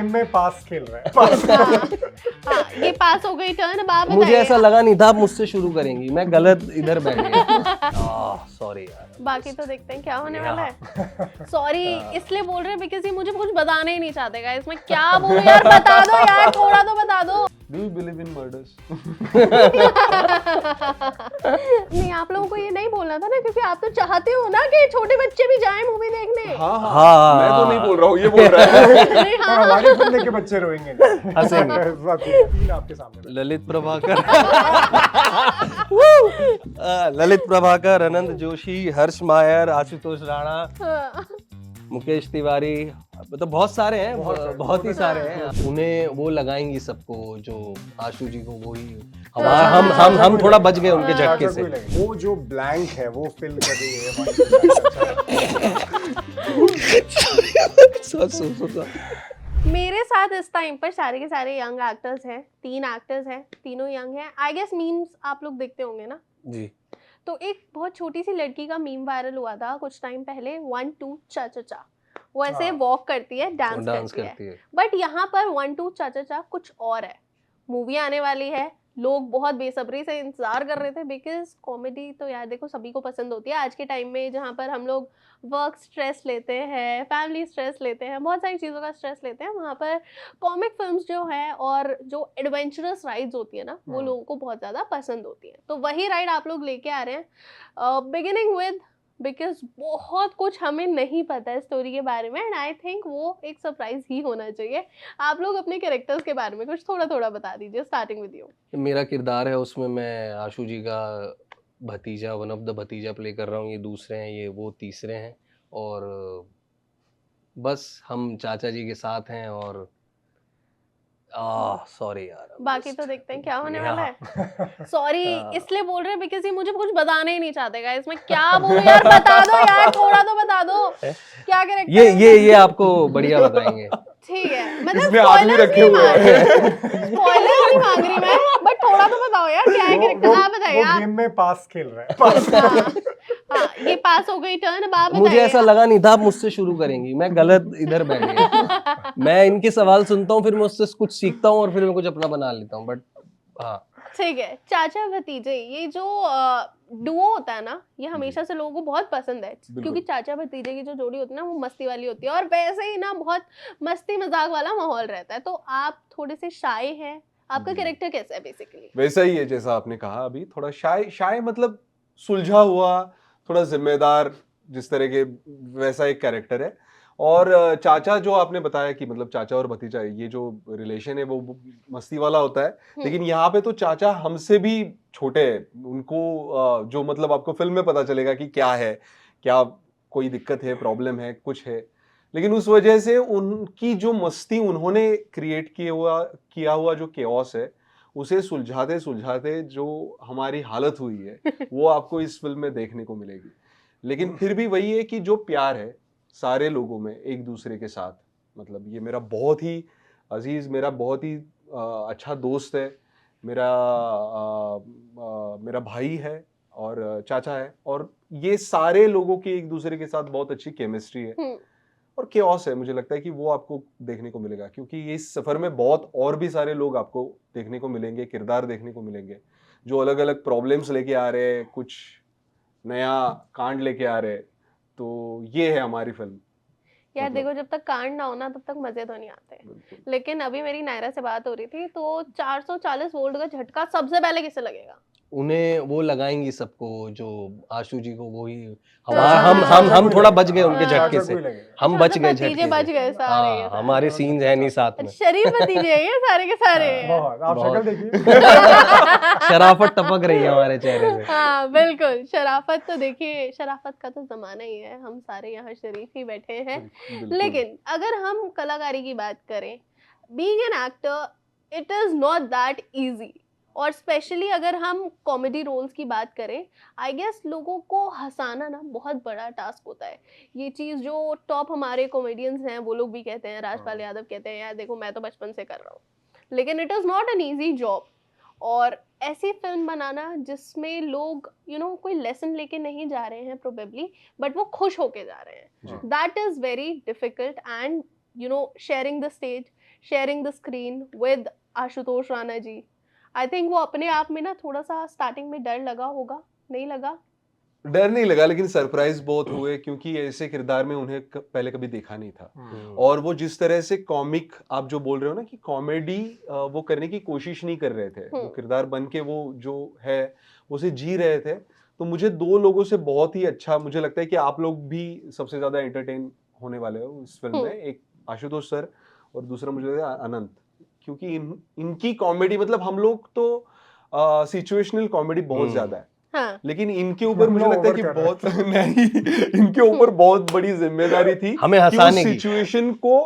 Game में पास खेल रहा है। हाँ, ये पास हो गई टर्न। अब आप मुझे बताइए। ऐसा लगा नहीं था आप मुझसे शुरू करेंगी, मैं गलत इधर बैठ गया। सॉरी यार। बाकी तो देखते हैं क्या होने वाला है। सॉरी इसलिए बोल रहे हैं बिकॉज ये मुझे कुछ बताना ही नहीं चाहते गाइस। इसमें क्या बोलूं यार, बता दो यार, थोड़ा तो बता दो। Do you believe in murders? नहीं, आप लोगों को ये नहीं बोलना था ना, क्योंकि आप तो चाहते हो ना कि छोटे बच्चे भी जाएं मूवी देखने। हाँ हाँ, हाँ, मैं तो नहीं बोल रहा हूँ, ये बोल रहा है। नहीं, और हाँ, हमारी फिल्म देख के बच्चे रोएंगे, हंसेंगे। तीन आपके सामने। ललित प्रभाकर, ललित प्रभाकर, अनंत जोशी, हर्ष मायर, आशुतोष राणा, हाँ। मुकेश तिवारी, मतलब बहुत सारे हैं, बहुत ही सारे हैं। उन्हें वो लगाएंगी सबको जो आशु जी को, वही हम थोड़ा बच गए उनके झटके से। वो जो ब्लैंक है वो फिल कर रही है। मेरे साथ इस टाइम पर सारे के सारे यंग एक्टर्स हैं। 3 एक्टर्स हैं, तीनों यंग हैं। आई गेस मीम्स आप लोग देखते होंगे ना। जी। तो एक बहुत छोटी सी लड़की का मीम वायरल हुआ था कुछ टाइम पहले, 1 2 चा चा चा। वो ऐसे वॉक करती है, डांस करती है। बट यहाँ पर 1 2 चा चा चा कुछ और है। मूवी आने वाली है, लोग बहुत बेसब्री से इंतजार कर रहे थे, बिकॉज कॉमेडी तो यार देखो सभी को पसंद होती है आज के टाइम में, जहाँ पर हम लोग वर्क स्ट्रेस लेते हैं, फैमिली स्ट्रेस लेते हैं, बहुत सारी चीज़ों का स्ट्रेस लेते हैं। वहाँ पर कॉमिक फिल्म्स जो हैं और जो एडवेंचरस राइड्स होती है ना, वो लोगों को बहुत ज़्यादा पसंद होती है। तो वही राइड आप लोग लेके आ रहे हैं, बिगिनिंग विद, बिकॉज बहुत कुछ हमें नहीं पता है स्टोरी के बारे में, एंड आई थिंक वो एक सरप्राइज ही होना चाहिए। आप लोग अपने कैरेक्टर्स के बारे में कुछ थोड़ा थोड़ा बता दीजिए, स्टार्टिंग विद यू। मेरा किरदार है उसमें, मैं आशु जी का भतीजा, वन ऑफ द भतीजा प्ले कर रहा हूँ। ये दूसरे हैं, ये वो तीसरे हैं। और बस हम चाचा जी के साथ हैं। और सॉरी यार, बाकी तो देखते हैं क्या होने वाला है। सॉरी इसलिए बोल रहे हैं बिकॉज ये मुझे कुछ बताना ही नहीं चाहते गाइस। इसमें क्या बोलूं यार, बता दो यार, थोड़ा तो बता दो क्या कैरेक्टर। ये आपको बढ़िया बताएंगे। ठीक है, मतलब इसमें आदमी रखे हुए हैं। स्पॉयलर्स नहीं मांग रही मैं, बट थोड़ा तो बताओ यार क्या है कैरेक्टर। आप बताइए। वो आप गेम में पास खेल रहा है। हाँ, ये पास हो गई टर्न। अब आप मुझे बताइए। ऐसा लगा नहीं था आप मुझसे शुरू करेंगी, मैं गलत इधर बैठ गया। मैं इनके सवाल सुनता हूँ, फिर मैं उससे कुछ सीखता हूँ और फिर मैं कुछ अपना बना लेता हूँ। बट हाँ, ठीक है, चाचा भतीजे, ये जो डुओ होता है ना, ये हमेशा से लोगों को बहुत पसंद है, क्योंकि चाचा भतीजे की जो जोड़ी होती है ना, वो मस्ती वाली होती है, और वैसे ही ना बहुत मस्ती मजाक वाला माहौल रहता है। तो आप थोड़े से शाय हैं, आपका कैरेक्टर कैसा है बेसिकली? वैसा ही है जैसा आपने कहा अभी, थोड़ा शाय मतलब सुलझा हुआ, थोड़ा जिम्मेदार, जिस तरह के वैसा एक कैरेक्टर है। और चाचा जो आपने बताया कि मतलब चाचा और भतीजा, ये जो रिलेशन है वो मस्ती वाला होता है, लेकिन यहाँ पे तो चाचा हमसे भी छोटे हैं। उनको जो मतलब आपको फिल्म में पता चलेगा कि क्या है, क्या कोई दिक्कत है, प्रॉब्लम है, कुछ है, लेकिन उस वजह से उनकी जो मस्ती उन्होंने क्रिएट किया हुआ जो केओस है, उसे सुलझाते सुलझाते जो हमारी हालत हुई है वो आपको इस फिल्म में देखने को मिलेगी। लेकिन फिर भी वही है कि जो प्यार है सारे लोगों में एक दूसरे के साथ, मतलब ये मेरा बहुत ही अजीज, मेरा बहुत ही अच्छा दोस्त है, मेरा भाई है और चाचा है, और ये सारे लोगों की एक दूसरे के साथ बहुत अच्छी केमिस्ट्री है और केओस है। मुझे लगता है कि वो आपको देखने को मिलेगा, क्योंकि ये इस सफर में बहुत और भी सारे लोग आपको देखने को मिलेंगे, किरदार देखने को मिलेंगे जो अलग अलग प्रॉब्लम्स लेके आ रहे हैं, कुछ नया कांड लेके आ रहे हैं। तो ये है हमारी फिल्म। यार देखो, जब तक कांड ना हो ना, तब तक मजे तो नहीं आते। लेकिन अभी मेरी नायरा से बात हो रही थी, तो 440 वोल्ट का झटका सबसे पहले किसे लगेगा? उन्हें वो लगाएंगी सबको जो आशु जी को, वही हम थोड़ा बच गए उनके झटके से। हम बच गए झटके से। बच गए सारे के सारे। हमारे सीन्स है नहीं साथ में। शरीफ भतीजे हैं ये सारे के सारे। बहुत, आप शक्ल देखिए। शराफत टपक रही है हमारे चेहरे पे। हाँ बिल्कुल, शराफत तो देखिए, शराफत का तो जमाना ही है, हम सारे यहाँ शरीफ ही बैठे हैं। लेकिन अगर हम कलाकारी की बात करें, being an actor, it is not that easy. और स्पेशली अगर हम कॉमेडी रोल्स की बात करें, आई गेस लोगों को हंसाना ना बहुत बड़ा टास्क होता है। ये चीज़ जो टॉप हमारे कॉमेडियंस हैं वो लोग भी कहते हैं, राजपाल यादव कहते हैं, यार देखो मैं तो बचपन से कर रहा हूँ, लेकिन it is not an easy job. और ऐसी फिल्म बनाना जिसमें लोग कोई लेसन लेके नहीं जा रहे हैं प्रोबेबली, बट वो खुश होके जा रहे हैं, that is very difficult. And sharing the stage, sharing the screen with Ashutosh Rana ji, I think वो अपने आप में ना थोड़ा सा स्टार्टिंग में डर लगा होगा, नहीं लगा? डर नहीं लगा, लेकिन सरप्राइज बहुत हुए क्योंकि ऐसे किरदार में उन्हें पहले कभी देखा नहीं था। और वो जिस तरह से कॉमिक, आप जो बोल रहे हो ना कि कॉमेडी वो करने की कोशिश नहीं कर रहे थे, वो किरदार बन के वो जो है वो उसे जी रहे थे। तो मुझे दो लोगों से बहुत ही अच्छा, मुझे लगता है कि आप लोग भी सबसे ज्यादा एंटरटेन होने वाले हो इस फिल्म में, एक आशुतोष सर और दूसरा मुझे लगता है अनंत, क्योंकि इनकी कॉमेडी, मतलब हम लोग तो सिचुएशनल कॉमेडी बहुत ज्यादा है, हाँ। लेकिन इनके ऊपर मुझे लगता है कि बहुत नहीं, इनके ऊपर बहुत बड़ी जिम्मेदारी थी हमें हंसाने की, सिचुएशन को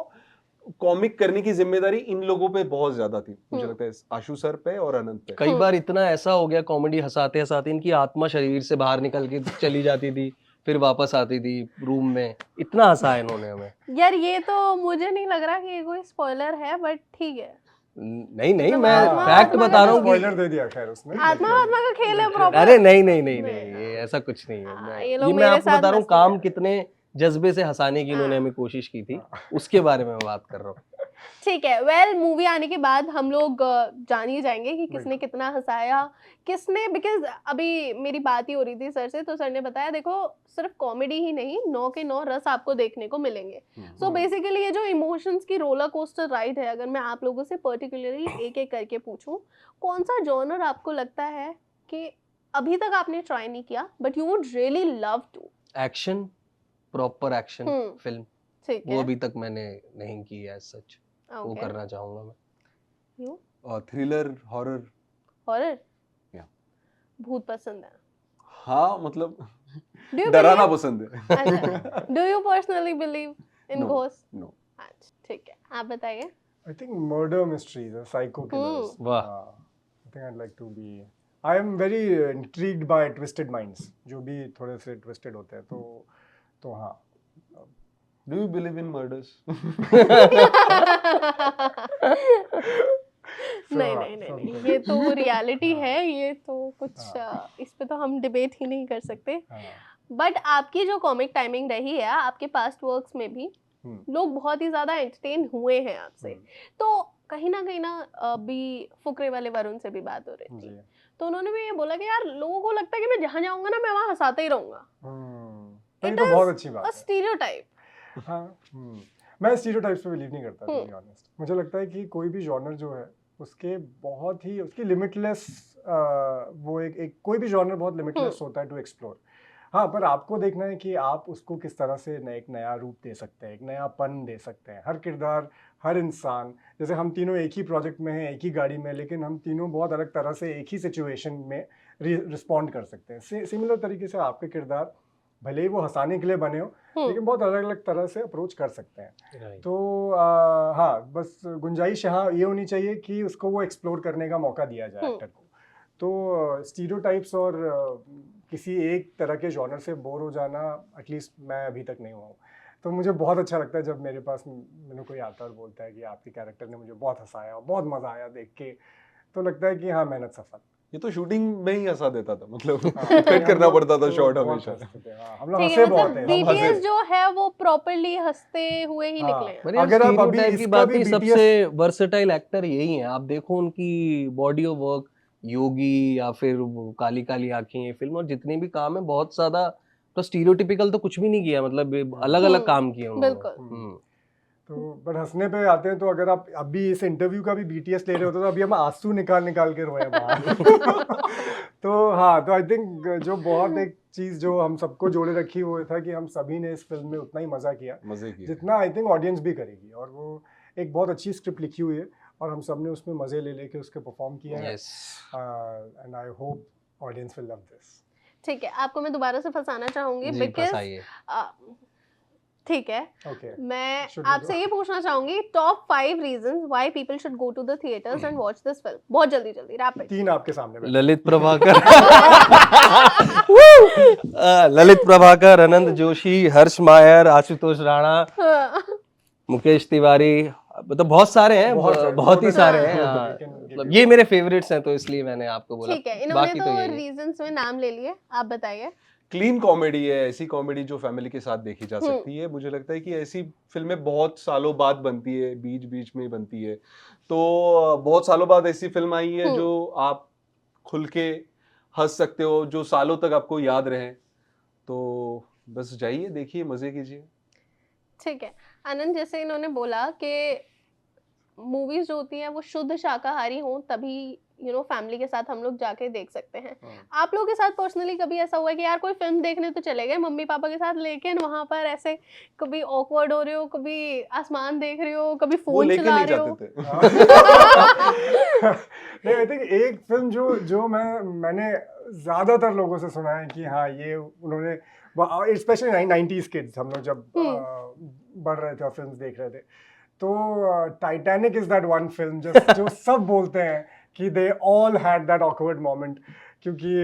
कॉमिक करने की जिम्मेदारी इन लोगों पे बहुत ज्यादा थी, मुझे लगता है आशु सर पे और अनंत पे। कई बार इतना ऐसा हो गया कॉमेडी हंसाते हंसाते इनकी आत्मा शरीर से बाहर निकल के चली जाती थी, फिर वापस आती थी रूम में, इतना हंसा है इन्होंने हमें। यार ये तो मुझे नहीं लग रहा कि ये कोई स्पॉइलर है, बट ठीक है। नहीं नहीं, मतलब मैं आत्मा- फैक्ट आत्मा बता का रहा हूँ स्पॉइलर दे दिया खैर उसने। आत्मा का खेल है प्रॉपर। अरे नहीं नहीं नहीं नहीं, ये ऐसा कुछ नहीं है। हाँ, मैं ये लोग मैं मेरे आपको साथ बता रहा हूँ मस्ती काम कर- कितने जज्बे से हंसाने की इन्होंने हमें कोशिश की थी, उसके बारे में मैं बात कर रहा हूँ। ठीक है, वेल मूवी आने के बाद हम लोग जान ही जाएंगे कि किसने कितना हंसाया, किसने, बिकॉज अभी मेरी बात ही हो रही थी सर से, तो सर ने बताया देखो सिर्फ कॉमेडी ही नहीं, 9 के 9 रस आपको देखने को मिलेंगे। सो बेसिकली ये जो इमोशंस की रोलर कोस्टर राइड है, अगर मैं आप लोगों से पर्टिकुलरली एक एक करके पूछूं, कौन सा जॉनर आपको लगता है कि अभी तक आपने ट्राई नहीं किया but you would really love to? Action, proper action film, ठीक वो है, अभी तक मैंने नहीं की है सच, वो ओके। करना चाहूंगा मैं। यू और थ्रिलर, हॉरर, हॉरर, या भूत पसंद है? हाँ मतलब Do you डराना believe- पसंद है। अच्छा, do you personally believe in No. Ghost? No. अच्छा ठीक है, आप बताइए। I think murder mysteries or psycho killers. वाह। I think I'd like to be. I am very intrigued by twisted minds. जो भी थोड़े से twisted होते हैं, तो हाँ। Do you believe in murders? नहीं नहीं नहीं नहीं, ये तो रियलिटी है, ये तो कुछ इस पे तो हम डिबेट ही नहीं कर सकते। बट आपकी जो कॉमिक टाइमिंग रही है, आपके पास्ट वर्क्स में भी लोग बहुत ही ज्यादा एंटरटेन हुए हैं आपसे, तो कहीं ना अभी फुकरे वाले वरुण से भी बात हो रही थी, तो उन्होंने भी ये बोला कि यार लोगों को लगता है कि मैं जहाँ जाऊंगा ना मैं वहाँ हंसाता ही रहूंगा। ये तो बहुत अच्छी बात है। स्टीरियोटाइप। हाँ, मैं स्टीरियोटाइप्स पे बिलीव नहीं करता, टू बी ऑनेस्ट। मुझे लगता है कि कोई भी जॉनर जो है उसके बहुत ही उसकी लिमिटलेस, वो एक कोई भी जॉनर बहुत लिमिटलेस होता है टू एक्सप्लोर। हाँ, पर आपको देखना है कि आप उसको किस तरह से एक नया रूप दे सकते हैं, एक नयापन दे सकते हैं। हर किरदार, हर इंसान, जैसे हम तीनों एक ही प्रोजेक्ट में हैं, एक ही गाड़ी में, लेकिन हम तीनों बहुत अलग तरह से एक ही सिचुएशन में रिस्पॉन्ड कर सकते हैं। सिमिलर तरीके से आपके किरदार भले ही वो हंसाने के लिए बने हो, लेकिन बहुत अलग अलग तरह से अप्रोच कर सकते हैं। तो हाँ, बस गुंजाइश यहाँ ये होनी चाहिए कि उसको वो एक्सप्लोर करने का मौका दिया जाए एक्टर को। तो स्टीरियोटाइप्स और किसी एक तरह के जॉनर से बोर हो जाना, एटलीस्ट मैं अभी तक नहीं हुआ हूँ। तो मुझे बहुत अच्छा लगता है जब मेरे पास मैंने कोई आता और बोलता है कि आपके कैरेक्टर ने मुझे बहुत हंसाया, बहुत मज़ा आया देख के, तो लगता है कि हाँ, मेहनत सफल। ये तो शूटिंग में ही हंसा देता था, मतलब कट करना पड़ता था शॉट हमेशा। हम लोग हंसे बहुत हैं। BTS जो है वो प्रॉपर्ली हंसते हुए ही निकले हैं। अगर आप अभी की इसका बात भी है, BTS सबसे वर्सेटाइल एक्टर यही है। आप देखो उनकी बॉडी ऑफ वर्क, योगी या फिर काली काली आंखें, ये फिल्म और जितने भी काम है बहुत ज्यादा, तो स्टीरियोटिपिकल तो कुछ भी नहीं किया, मतलब अलग अलग काम किए उन्होंने। बिल्कुल। तो बट हंसने पे आते हैं, तो अगर आप अभी इस इंटरव्यू का भी BTS ले रहे होते तो अभी हम आंसू निकाल के रोए बाहर। तो हाँ, तो आई थिंक जो बहुत एक चीज जो हम सबको जोड़े रखी वो था कि हम सभी ने इस फिल्म में उतना ही मजा किया जितना आई थिंक ऑडियंस भी करेगी। और वो एक बहुत अच्छी स्क्रिप्ट लिखी हुई है और हम सब ने उसमें मजे ले लेके उसके परफॉर्म किया है। And I hope audience will love this. ठीक है, आपको मैं दोबारा से फंसाना चाहूंगी बिकॉज ठीक है, मैं आपसे ये पूछना चाहूंगी top 5 reasons why people should go to the theatres and watch this film. बहुत जल्दी रैपिड। 3 आपके सामने। ललित प्रभाकर, ललित प्रभाकर, अनंत जोशी, हर्ष मायर, आशुतोष राणा, मुकेश तिवारी, मतलब बहुत सारे हैं, बहुत ही सारे हैं। मतलब ये मेरे फेवरेट्स हैं, तो इसलिए मैंने आपको बोला। ठीक है, इन्होंने तो रीजंस में नाम ले लिए, आप बताइए। क्लीन कॉमेडी है, ऐसी कॉमेडी जो फैमिली के साथ देखी जा सकती है। मुझे लगता है कि ऐसी फिल्में बहुत सालों बाद बनती है, बीच बीच में बनती है, तो बहुत सालों बाद ऐसी फिल्म आई है जो आप खुल के हंस सकते हो, जो सालों तक आपको याद रहे। तो बस जाइए, देखिए, मजे कीजिए। ठीक है आनंद, जैसे इन्होंने बोला कि मूवीज जो होती हैं वो शुद्ध शाकाहारी हों तभी फैमिली के साथ हम लोग जाके देख सकते हैं। आप लोगों के साथ पर्सनली कभी ऐसा हुआ है कि यार कोई फिल्म देखने तो चले गए मम्मी पापा के साथ, लेकिन वहां पर ऐसे कभी ऑकवर्ड हो रहे हो, कभी आसमान देख रहे हो, कभी फोन चला रहे हो? नहीं, आई थिंक एक फिल्म जो मैंने ज्यादातर लोगों से सुना है कि हाँ ये उन्होंने, स्पेशली 90s किड्स, हम लोग जब बढ़ रहे थे और फिल्म्स देख रहे थे, तो Titanic is that one film जो सब बोलते हैं कि they all had that awkward moment, क्योंकि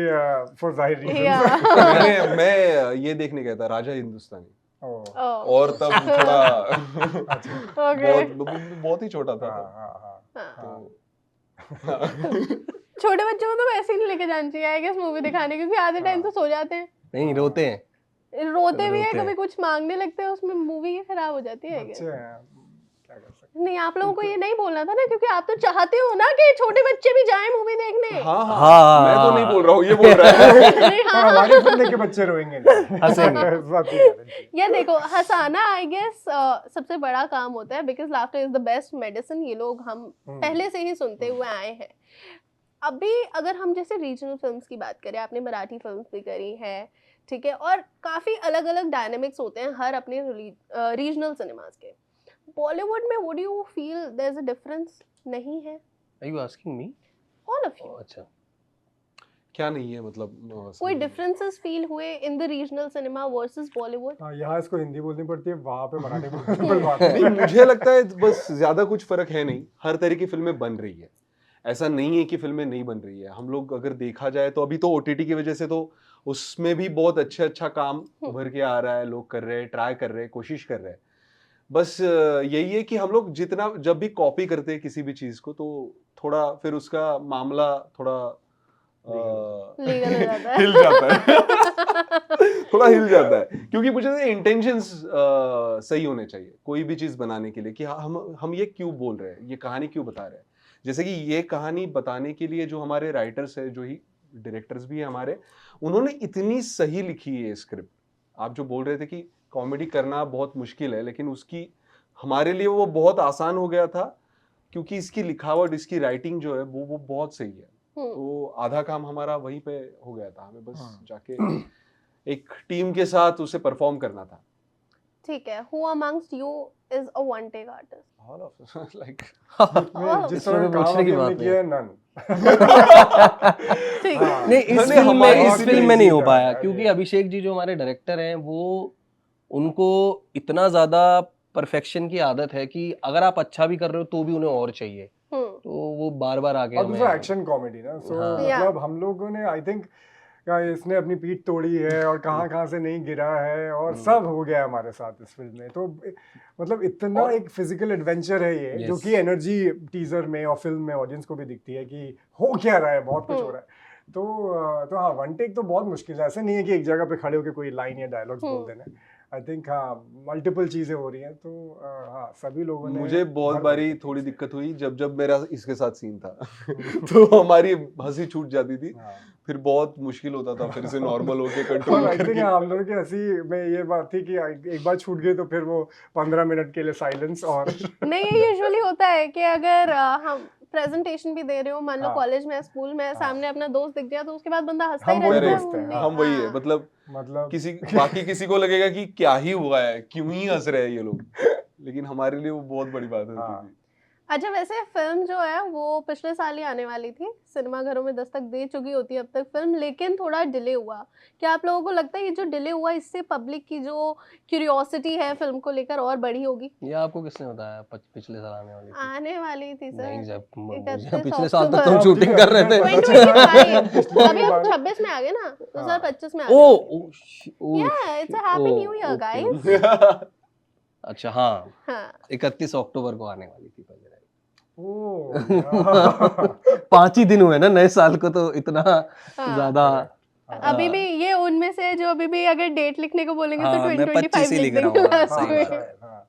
फॉर जाहिर रीजन। मैं ये देखने गया था राजा हिंदुस्तानी, और तब थोड़ा बहुत ही छोटा था। छोटे बच्चों को तो वैसे ही नहीं लेके जाना चाहिए आई गेस मूवी दिखाने, क्योंकि आधे टाइम तो सो जाते हैं। नहीं, रोते भी है, कभी कुछ मांगने लगते हैं, उसमें मूवी खराब हो जाती है। नहीं, आप लोगों को ये नहीं बोलना था ना, क्योंकि आप तो चाहते हो ना कि छोटे बच्चे भी जाएं मूवी देखने। हाँ, मैं तो नहीं बोल रहा हूँ, ये बोल रहा है। हमारे फिल्म देख के बच्चे रोएंगे, या देखो, हंसाना आई गेस सबसे बड़ा काम होता है, because laughter is the best medicine. ये लोग हम पहले से ही सुनते हुए आए हैं। अभी अगर हम जैसे रीजनल फिल्म्स की बात करें, आपने मराठी फिल्म्स भी करी है, ठीक है, और काफी अलग अलग डायनेमिक्स होते हैं हर अपने रीजनल सिनेमास के। बॉलीवुड में what do you feel there is a difference? नहीं है? Are you asking me? All of you. अच्छा, क्या नहीं है, मतलब कोई डिफरेंसेस फील हुए in the regional cinema versus Bollywood? यहाँ इसको हिंदी बोलनी पड़ती है, वहाँ पे मराठी बोलनी पड़ती है। नहीं, मुझे लगता है बस ज्यादा कुछ फर्क है नहीं, हर तरह की फिल्में बन रही है, ऐसा नहीं है कि फिल्में नहीं बन रही है। हम लोग अगर देखा जाए तो अभी तो ओटीटी की वजह से तो उसमें भी बहुत अच्छा काम उभर के आ रहा है, लोग कर रहे हैं, ट्राई कर रहे हैं, कोशिश कर रहे हैं। बस यही है कि हम लोग जितना जब भी कॉपी करते हैं किसी भी चीज को, तो थोड़ा फिर उसका मामला थोड़ा लीगल हो जाता है। हिल जाता है। थोड़ा हिल जाता है, क्योंकि मुझे इंटेंशंस सही होने चाहिए कोई भी चीज बनाने के लिए, कि हम ये क्यों बोल रहे हैं, ये कहानी क्यों बता रहे हैं। जैसे कि ये कहानी बताने के लिए जो हमारे राइटर्स है, जो ही डायरेक्टर्स भी है हमारे, उन्होंने इतनी सही लिखी है स्क्रिप्ट। आप जो बोल रहे थे कि कॉमेडी करना बहुत मुश्किल है, लेकिन उसकी हमारे लिए वो बहुत आसान हो गया था, क्योंकि इसकी लिखावट, इसकी राइटिंग जो है वो बहुत सही है। तो आधा काम हमारा वहीं पे हो गया था, हमें बस जाके एक टीम के साथ उसे परफॉर्म करना था। ठीक है, who amongst you is a one take artist? All of us, like जिस तरह पूछने की बात नहीं है, नन। नहीं, इस फिल्म में नहीं हो पाया, क्योंकि अभिषेक जी जो हमारे डायरेक्टर हैं, वो उनको इतना ज्यादा परफेक्शन की आदत है कि अगर आप अच्छा भी कर रहे हो तो भी उन्हें और चाहिए, तो वो बार बार आके और दूसरा एक्शन कॉमेडी ना, सो मतलब हम लोगों ने आई थिंक इसने अपनी पीठ तोड़ी है और कहाँ से नहीं गिरा है, और सब हो गया हमारे साथ इस फिल्म में। तो मतलब इतना एक फिजिकल एडवेंचर है ये, जो कि एनर्जी टीजर में और फिल्म में ऑडियंस को भी दिखती है कि हो क्या रहा है, बहुत कुछ हो रहा है। तो हाँ, वन टेक तो बहुत मुश्किल है, ऐसे नहीं है कि एक जगह पे खड़े होकर कोई लाइन या डायलॉग्स बोल देना। आई थिंक हाँ, मल्टीपल चीजें हो रही हैं, तो हाँ, सभी लोगों ने। मुझे बहुत बारी थोड़ी दिक्कत हुई जब मेरा इसके साथ सीन था। तो हमारी हंसी छूट जाती थी, फिर बहुत मुश्किल होता था फिर से नॉर्मल होके कंट्रोल करके। हम लोगों की हंसी में ये बात थी कि एक बार छूट गई तो फिर वो 15 मिनट के लिए साइलेंस। और नहीं, ये यूजुअली होता है कि अगर हम प्रेजेंटेशन भी दे रहे हो, मान लो कॉलेज में, स्कूल में, सामने अपना दोस्त दिख गया, तो उसके बाद बंदा हंसता ही रहता है। हम वही है, मतलब किसी को लगेगा कि क्या ही हुआ है, क्यों ही हंस रहे हैं ये लोग, लेकिन हमारे लिए वो बहुत बड़ी बात होती थी। अच्छा, वैसे फिल्म जो है वो पिछले साल ही आने वाली थी, सिनेमाघरों में दस्तक दे चुकी होती है अब तक फिल्म, लेकिन थोड़ा डिले हुआ। क्या आप लोगों को लगता है ये जो डिले हुआ, इससे पब्लिक की जो क्यूरियोसिटी है फिल्म को लेकर और बढ़ी होगी? ये आपको किसने बताया पिछले साल आने वाली थी? आने वाली थी सर। नहीं, जब पिछले साल तक हम शूटिंग कर रहे थे। अभी हम 26 में आ गए ना, 2025 में आ गए। या it's a happy new year guys. अच्छा, हाँ, 31 अक्टूबर को आने वाली थी पहले। 5 ही दिन हुए ना नए साल को, तो इतना ज्यादा अभी भी ये उनमें से जो अभी भी अगर डेट लिखने को बोलेंगे तो हाँ, मैं 2025 25 ही लिख लिख रहा देंगे हूँ, हाँ, last सही में। बात है। हाँ,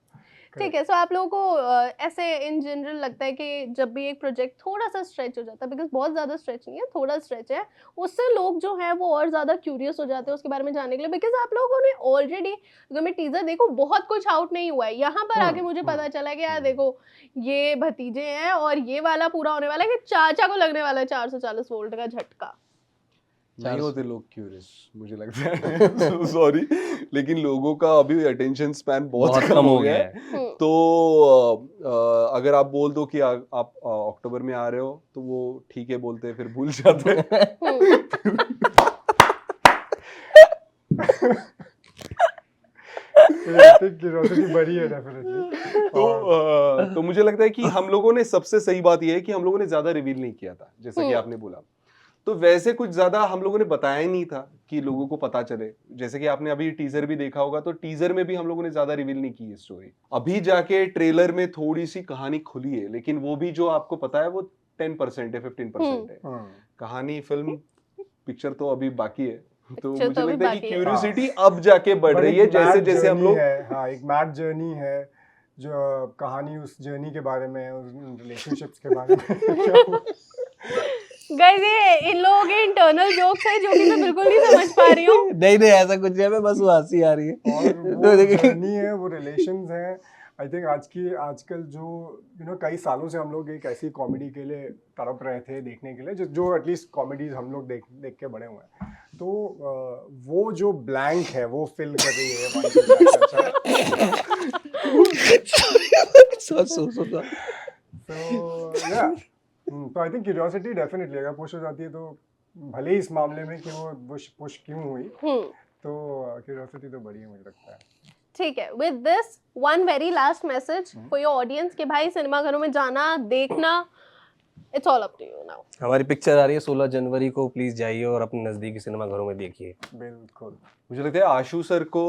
ठीक है, सो आप लोगों को ऐसे इन जनरल लगता है कि जब भी एक प्रोजेक्ट थोड़ा सा स्ट्रेच हो जाता है, बिकॉज बहुत ज़्यादा स्ट्रेच नहीं है, थोड़ा स्ट्रेच है, उससे लोग जो है वो और ज़्यादा क्यूरियस हो जाते हैं उसके बारे में जानने के लिए, बिकॉज आप लोगों ने ऑलरेडी, अगर मैं टीजर देखो, बहुत कुछ आउट नहीं हुआ है, यहाँ पर आके मुझे पता चला कि यार देखो ये भतीजे हैं और ये वाला पूरा होने वाला है कि चाचा को लगने वाला है 440 वोल्ट का झटका। नहीं होते लोग क्यूरियस, मुझे लगता है सॉरी, लेकिन लोगों का अभी अटेंशन स्पैन बहुत कम हो गया है। तो अगर आप बोल दो कि आप अक्टूबर में आ रहे हो तो वो ठीक है बोलते हैं, फिर भूल जाते हैं। क्यूरियोसिटी बढ़ी है डेफिनेटली। तो मुझे लगता है कि हम लोगों ने, सबसे सही बात यह है कि हम लोगों ने ज्यादा रिवील नहीं किया था, जैसा कि आपने बोला। तो वैसे कुछ ज्यादा हम लोगों ने बताया ही नहीं था कि लोगों को पता चले। जैसे कि आपने अभी टीजर भी देखा होगा, तो टीजर में भी हम लोगों ने ज्यादा रिवील नहीं की है स्टोरी। अभी जाके ट्रेलर में थोड़ी सी कहानी खुली है, लेकिन वो भी जो आपको पता है वो 10% है, 15% है। कहानी, फिल्म, पिक्चर तो अभी बाकी है। तो पिक्चर मुझे तो अभी लगता है कि बाकी है। क्यूरियोसिटी अब जाके बढ़ रही है, जैसे जैसे हम लोग। हाँ, एक मैड जर्नी है, जो कहानी उस जर्नी के बारे में है, उस रिलेशनशिप्स के बारे में। गाइस ये इन लोगों के इंटरनल जोक्स है जो कि मैं बिल्कुल नहीं समझ पा रही हूँ। नहीं नहीं, ऐसा कुछ नहीं है, मैं बस वो हंसी आ रही है। और वो जर्नी है, वो रिलेशंस हैं। आई थिंक आजकल जो कई सालों से हम लोग एक ऐसी कॉमेडी के लिए तड़प रहे थे देखने के लिए, जो एटलीस्ट कॉमेडीज हम लोग देख के बड़े हुए हैं। तो वो जो ब्लैंक है वो फिल कर रही है तो आई थिंक क्यूरियोसिटी डेफिनेटली अगर पुश हो जाती है, तो भले ही इस मामले में कि वो पुश क्यों हुई, तो क्यूरियोसिटी तो बढ़ी है मुझे लगता है। ठीक है, with this one very last message for your audience कि भाई सिनेमा घरों में जाना, देखना, it's all up to you now. हमारी पिक्चर आ रही है 16 जनवरी को, प्लीज जाइए और अपने नजदीकी सिनेमा घरों में देखिए। बिल्कुल। मुझे लगता है आशु सर को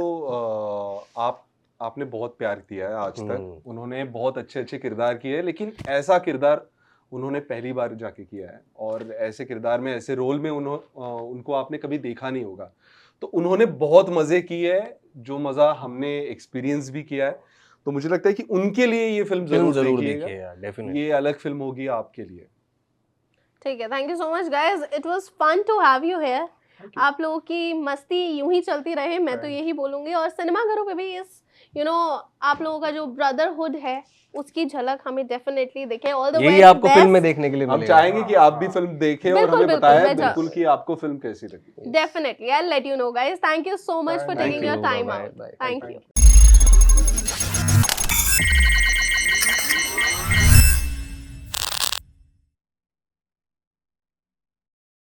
आपने बहुत प्यार दिया है आज तक। उन्होंने बहुत अच्छे अच्छे किरदार किए, लेकिन ऐसा किरदार उन्होंने पहली बार जाके किया है, और ऐसे किरदार में, ऐसे रोल में उनको आपने कभी देखा नहीं होगा। तो उन्होंने बहुत मजे किए हैं, जो मजा हमने एक्सपीरियंस भी किया है। तो मुझे लगता है कि उनके लिए ये फिल्म जरूर देखिएगा। डेफिनेटली ये अलग फिल्म होगी आपके लिए। ठीक है, thank you so much guys, it was fun to have you here. आप लोगों की मस्ती यूं ही चलती रहे, मैं तो यही बोलूंगी। और सिनेमा घरों पे भी इस आप लोगों का जो ब्रदरहुड है उसकी झलक हमें डेफिनेटली दिखे। ऑल द वे यही आपको फिल्म में देखने के लिए हम मिलेगा। चाहेंगे कि आप भी फिल्म देखें और हमें बताएं बिल्कुल कि आपको फिल्म कैसी लगी। Definitely, I will let you know guys. Thank you so much for taking your time out. Thank you.